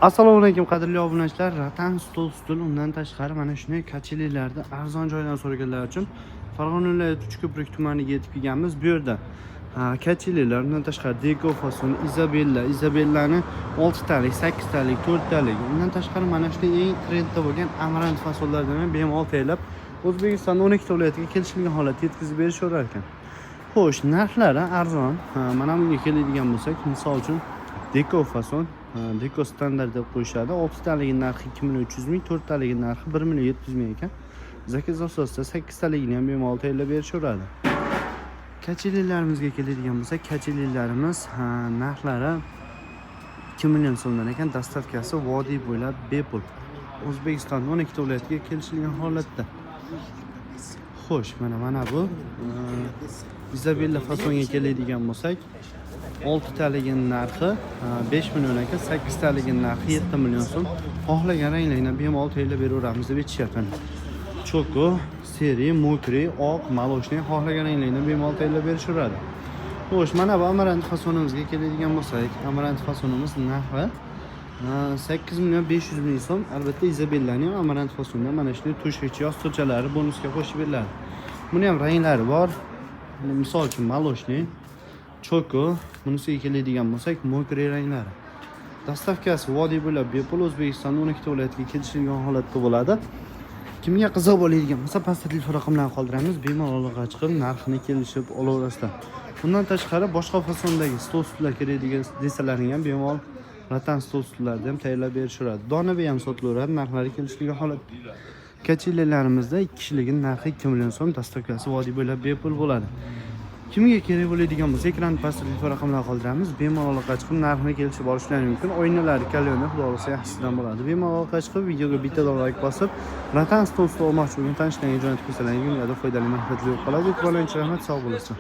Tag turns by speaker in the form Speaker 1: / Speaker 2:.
Speaker 1: Assalomu alaykum qadrli obunachilar. Ratan stul undan tashqari mana shunday kachelilarda arzon joydan so'raganlar uchun Farg'ona viloyati Uchko'prik tumaniga yetib kelganmiz. Bu yerda kachelilar, undan tashqari Deko fason, Izabellani 6 talik, 8 talik, 4 talik. Undan tashqari mana shunday eng trendda bo'lgan Amarant fasonlardan ham bemalol tayyorlab O'zbekiston 12 viloyatiga kelishilgan holatda yetkazib berishaverar ekan. Xo'sh, narxlari arzon. Mana bunga keladigan bo'lsak, misol uchun Deko fason, Deko standart deb qo'yishadi. 6 taligini narxi 2.300 ming, 4 taligini narxi 1.700 ming ekan. Zakaz asosida 8 taligini ham bemalol tayyorlab berishaveradi. Kachelilarimizga keladigan bo'lsak, kachelilarimiz narxlari 2 million so'mdan ekan. Dastavkasi vodiy bo'ylab bepul. O'zbekiston 12 viloyatiga kelishilgan holatda. Xo'sh, mana bu Izabella fasonga keladigan bo'lsak, 6 taligini narxi 5 million ekan, 8 taligini narxi 7 million so'm. Xohlagan ranglarni bemalol tayyorlab beraveramiz deb aytishyapman. Choko, seri, mokri, oq, maloshniy xohlagan ranglarni bemalol tayyorlab berishaveradi. Xo'sh, mana bu Amarant fasonimizga keladigan bo'lsak, Amarant fasonimiz narxi 8 million 500 ming so'm. Albatta Izabellaning ham Amarant fasonida mana shunday tushuvchi yostiqchalari bonusga qo'shib beriladi. Buni ham ranglari bor. Misol uchun maloshniy, choko, bunisiga keladigan bo'lsak, mokri ranglari. Dastavkasi vodiy bo'ylab bepul O'zbekiston 12 viloyatiga kelishilgan holatda bo'ladi. Kimga qiziq bo'ladigan bo'lsa, pastda telefon raqamlarini qoldiramiz. Bemalol aloqa chiqib, narxini kelishib olaverasizlar. Bundan tashqari boshqa fasondagi stol-stullar kerakdigan desalaring ham bemalol Ratan stol-stullarni ham tayyorlab berishaveradi. Donabi ham sotilaveradi, narxlari kelishilgan holatda. Kachelilarimizda 2 kishiligini narxi 2 million so'm, dastavkasi vodiy bo'ylab bepul bo'ladi. Kimga kerak bo'ladigan bo'lsa, ekran pastda telefon raqamlarini qoldiramiz. Bemalol aloqa chiqib, narxini kelishib olishlari mumkin. O'yinlari kalyoni xudo xolasa yaxshisidan bo'ladi. Bemalol aloqa chiqib, videoga bittadan like bosib, Ratan stol olmoqchi bo'lgan tanishlarga jo'natib qo'ysalaringiz, foydali manfaatli bo'lib qoladi. E'tiborlaringiz uchun rahmat, sog' bo'lasizlar.